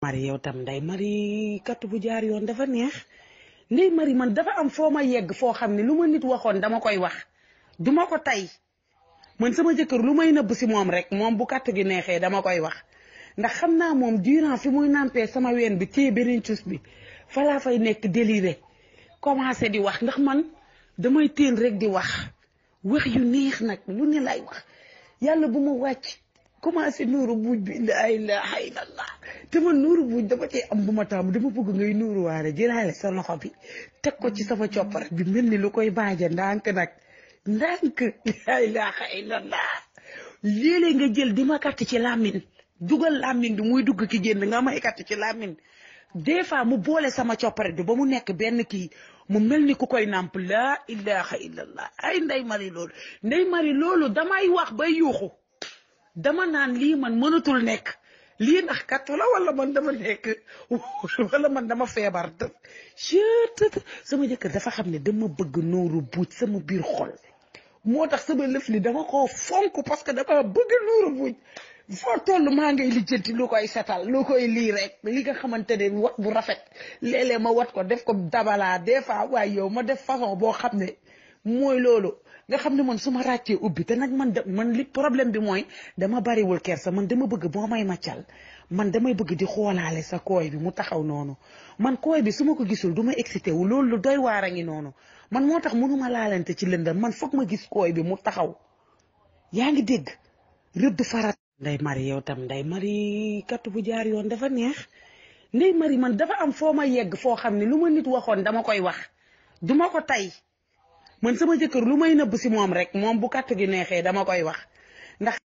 mari yow tam nday mari kat bu jaar yoon dafa neex ndey mari man dafa am foo ma yegg foo xam ne lu ma nit waxoon dama koy wax duma ko tay man sama jëkkër lu may nëbb si moom rek moom bu katt gi neexee dama koy wax ndax xam naa moom durant fi muy nampee sama ween bi téye beneen cus bi fa laa fay nekk déliré commencé di wax ndax man damay téen rek di wax yu neex nag lu ne lay wax yàlla bu ma wàcc commencé nuuru buuj bi la ilaha illallah te man nuuru buuj dama cee am bu ma taamu dama bëgg ngay nuuru waare jëlaale sa loxo bi teg ko ci sama coppar bi mel ni lu koy baaja ndànk nag ndànk la ilaha illallah léeg-léeg nga jël di ma katt ci làmmiñ dugal làmmiñ bi muy dugg ki génn nga may katt ci làmmiñ des fois mu boole sama coppare bi ba mu nekk benn kii mu mel ni ku koy nàmp la ilaha illallah ay ndey mari loolu damay wax bay yuuxu dama naan lii man mënatul nekk lii ndax kattu la wala man dama nekk wala man dama feebar sama jëkkër dafa xam ne dama bëgg nuuru buuj sama biir xol moo tax sama lëf li dama koo fonk parce que dama bëgg nuuru buuj foo toll maa ngay lijjanti lu koy setal lu koy lii rek li nga xamante ne wat bu rafet léeg-léeg ma wat ko def ko dabalaa des fois waaye yow ma def façon boo xam ne mooy loolu nga xam ne man su ma ràccee ubbi te nag man li problème bi mooy dama bariwul kersa man dama bëgg boo may maccal man damay bëgg di xoolaale sa kooy bi mu taxaw noonu man kooy bi su ma ko gisul du ma excité wu loolu lu doy waar a ngi noonu man moo tax mënuma laalante ci lëndam man foog ma gis kooy bi mu taxaw yaa ngi dégg rëdd farat nday mari yow tam nday mari kat bu jaar yoon dafa neex ndey mari man dafa am foo ma yegg foo xam ne lu ma nit waxoon dama koy wax duma ko tay man sama jëkkër lu may nëbb si moom rek moom bu katt gi neexee dama koy wax ndax